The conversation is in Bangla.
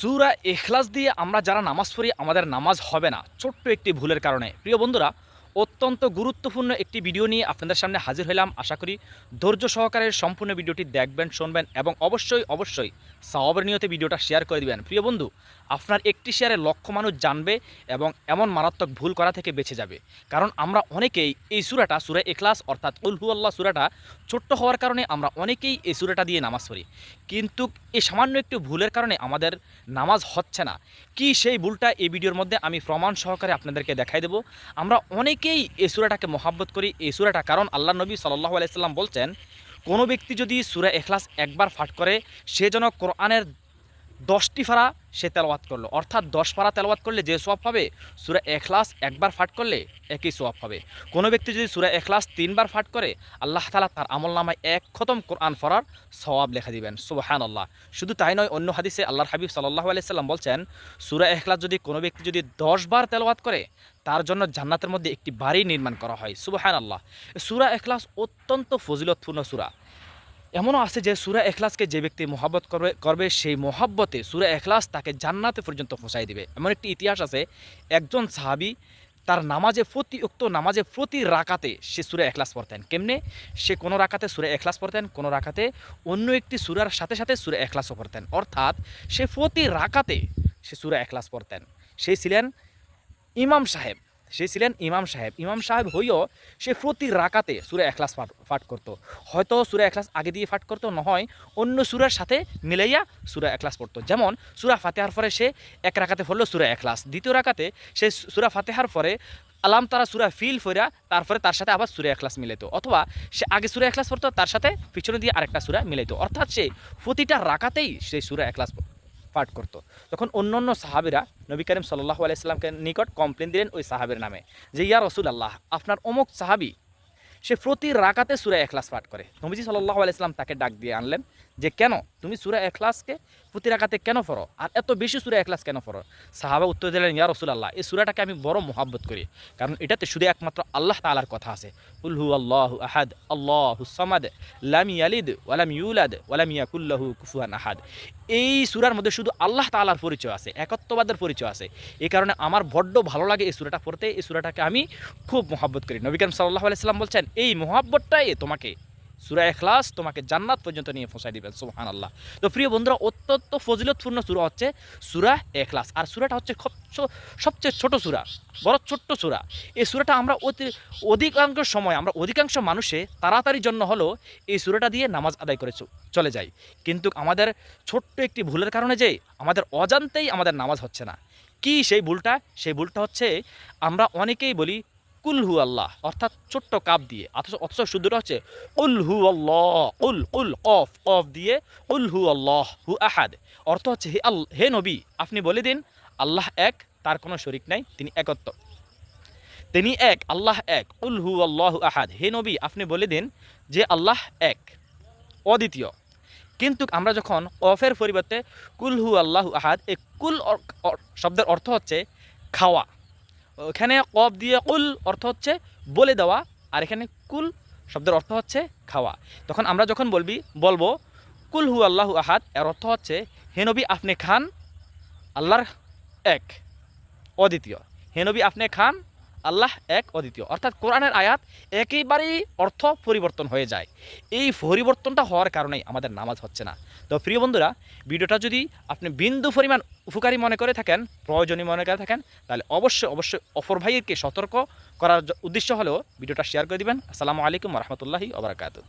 সূরা ইখলাস দিয়ে আমরা যারা নামাজ পড়ি আমাদের নামাজ হবে না ছোট্ট একটি ভুলের কারণে। প্রিয় বন্ধুরা, অত্যন্ত গুরুত্বপূর্ণ একটি ভিডিও নিয়ে আপনাদের সামনে হাজির হলাম। আশা করি ধৈর্য সহকারে সম্পূর্ণ ভিডিওটি দেখবেন, শুনবেন এবং অবশ্যই সওয়াবের নিয়তে ভিডিওটা শেয়ার করে দিবেন। প্রিয় বন্ধু, আপনার একটি শেয়ারে লক্ষ মানুষ জানবে এবং এমন মারাত্মক ভুল করা থেকে বেঁচে যাবে। কারণ আমরা অনেকেই এই সূরাটা, সূরা ইখলাস অর্থাৎ কুল হু আল্লাহ সূরাটা ছোট্ট হওয়ার কারণে আমরা অনেকেই এই সূরাটা দিয়ে নামাজ পড়ি, কিন্তু এই সামান্য একটু ভুলের কারণে আমাদের নামাজ হচ্ছে না। কি সেই ভুলটা এই ভিডিওর মধ্যে আমি প্রমাণ সহকারে আপনাদেরকে দেখাই দেব। আমরা অনেকেই এই সূরাটাকে মহাব্বত করি এই সূরাটা, কারণ আল্লাহ নবী সাল্লাল্লাহু আলাইহি সাল্লাম বলছেন, কোনো ব্যক্তি যদি সূরা ইখলাস একবার পাঠ করে সে যেন কোরআনের 10টি পারা সে তেলাওয়াত করলো, অর্থাৎ 10 পারা তেলাওয়াত করলে যে সওয়াব পাবে সূরা ইখলাস একবার পাঠ করলে একই সওয়াব পাবে। কোনো ব্যক্তি যদি সূরা ইখলাস 3বার পাঠ করে আল্লাহ তাআলা তার আমলনামায় এক খতম কোরআন পড়ার সওয়াব লেখা দিবেন। সুবহানাল্লাহ। শুধু তাই নয়, অন্য হাদিসে আল্লাহর হাবিব সাল্লাল্লাহু আলাইহি সাল্লাম বলছেন, সূরা ইখলাস যদি কোনো ব্যক্তি যদি 10 বার তেলাওয়াত করে তার জন্য জান্নাতের মধ্যে একটি বাড়ি নির্মাণ করা হয়। সুবহানাল্লাহ। সূরা ইখলাস অত্যন্ত ফজিলতপূর্ণ সূরা। এমনও আছে যে সূরা ইখলাসকে যে ব্যক্তি মহাব্বত করবে সেই মহাব্বতে সূরা ইখলাস তাকে জান্নাতে পর্যন্ত পৌঁছায় দিবে। এমন একটি ইতিহাস আছে, একজন সাহাবী তার নামাজে প্রতি রাকাতে সে সূরা ইখলাস পড়তেন। কেমনে? সে কোনো রাকাতে সূরা ইখলাস পড়তেন, কোনো রাকাতে অন্য একটি সূরার সাথে সাথে সূরা ইখলাসও পড়তেন, অর্থাৎ সে প্রতি রাকাতে সে সূরা ইখলাস পড়তেন। সেই ছিলেন ইমাম সাহেব। ইমাম সাহেব হইও সে প্রতি রাকাতে সূরা ইখলাস পাঠ করতো। হয়তো সূরা ইখলাস আগে দিয়ে পাঠ করতো, নয় অন্য সূরার সাথে মিলাইয়া সূরা ইখলাস পড়তো। যেমন সূরা ফাতিহার পরে সে এক রাকাতে পড়লো সূরা ইখলাস, দ্বিতীয় রাকাতে সে সূরা ফাতিহার পরে আলাম তারা সূরা ফিল ফইরা তারপরে তার সাথে আবার সূরা ইখলাস মিলাইতো, অথবা সে আগে সূরা ইখলাস পড়তো তার সাথে পিছনে দিয়ে আরেকটা সূরা মিলাইতো, অর্থাৎ সে প্রতিটা রাকাতেই সেই সূরা ইখলাস পাঠ করতো। তখন অন্য সাহাবীরা নবী করিম সাল্লাল্লাহু আলাইহি সাল্লামকে নিকট কমপ্লেন দিলেন ওই সাহাবীর নামে যে, ইয়া রাসূলুল্লাহ, আপনার অমুক সাহাবী সে প্রতি রাকাতে সূরা ইখলাস পাঠ করে। নবীজি সাল্লাল্লাহু আলাইহি সাল্লাম তাকে ডাক দিয়ে আনলেন যে, কেন তুমি সূরা ইখলাসকে প্রতি রাকাতে কেন পড়ো, আর এত বেশি সূরা ইখলাস কেন পড়ো? সাহাবা উত্তর দিলেন, ইয়া রাসূলুল্লাহ, এই সূরাটাকে আমি বড় মুহাব্বত করি, কারণ এটাতে শুধু একমাত্র আল্লাহ তাআলার কথা আছে। কুল হু আল্লাহু আহাদ আল্লাহুস সামাদ লাম ইয়ালিদ ওয়া লাম ইউলাদ ওয়া লাম ইয়াকুল লাহু কুফুয়ান আহাদ। এই সূরার মধ্যে শুধু আল্লাহ তাআলার পরিচয় আছে, একত্ববাদের পরিচয় আছে। এই কারণে আমার বড্ড ভালো লাগে এই সূরাটা পড়তে, এই সূরাটাকে আমি খুব মুহাব্বত করি। নবী করিম সাল্লাল্লাহু আলাইহি সাল্লাম বলছেন, এই মুহাব্বতটাই তোমাকে সূরা ইখলাস তোমাকে জান্নাত পর্যন্ত নিয়ে পৌঁছায় দিবেন। সুবহানাল্লাহ। তো প্রিয় বন্ধুরা, অত্যন্ত ফজিলতপূর্ণ সূরা হচ্ছে সূরা ইখলাস, আর সূরাটা হচ্ছে সবচেয়ে ছোট সূরা, বড় ছোট্ট সূরা। এই সূরাটা আমরা অধিকাংশ সময় অধিকাংশ মানুষে তাড়াতাড়ির জন্য হলো এই সূরাটা দিয়ে নামাজ আদায় করে চলে যায়, কিন্তু আমাদের ছোট্ট একটি ভুলের কারণে যে আমাদের অজান্তেই আমাদের নামাজ হচ্ছে না। কি সেই ভুলটা? সেই ভুলটা হচ্ছে আমরা অনেকেই বলি কুল হু আল্লাহ, অর্থাৎ ছোট্ট কাপ দিয়ে, অথচ শুদ্ধটা হচ্ছে উল হু আল্লাহ, উল কফ দিয়ে উল হু আল্লাহ হু আহাদ। অর্থ হচ্ছে, হে নবী, আপনি বলে দিন আল্লাহ এক, তার কোনো শরিক নাই, তিনি একত্ব, তিনি এক, আল্লাহ এক। উল হু আল্লাহ আহাদ, হে নবী আপনি বলে দিন যে আল্লাহ এক, অদ্বিতীয়। কিন্তু আমরা যখন অফের পরিবর্তে কুল হু আল্লাহু আহাদ, এই কুল শব্দের অর্থ হচ্ছে খাওয়া, এখানে কফ দিয়ে কুল অর্থ হচ্ছে বলে দেওয়া, আর এখানে কুল শব্দের অর্থ হচ্ছে খাওয়া। তখন আমরা যখন বলবো কুল হু আল্লাহু আহাদ, এর অর্থ হচ্ছে, হে নবী আপনি খান, আল্লাহর এক, অদ্বিতীয়। হে নবী আপনি খান, আল্লাহ এক, অদ্বিতীয়। অর্থাৎ কোরআনের আয়াত একেবারেই অর্থ পরিবর্তন হয়ে যায়। এই পরিবর্তনটা হওয়ার কারণেই আমাদের নামাজ হচ্ছে না। তো প্রিয় বন্ধুরা, ভিডিওটা যদি আপনি বিন্দু পরিমাণ উপকারী মনে করে থাকেন, প্রয়োজনীয় মনে করে থাকেন, তাহলে অবশ্যই অপর ভাইকে সতর্ক করার উদ্দেশ্য হলেও ভিডিওটা শেয়ার করে দিবেন। আসসালামু আলাইকুম ওয়া রাহমাতুল্লাহি ওয়া বারাকাতুহু।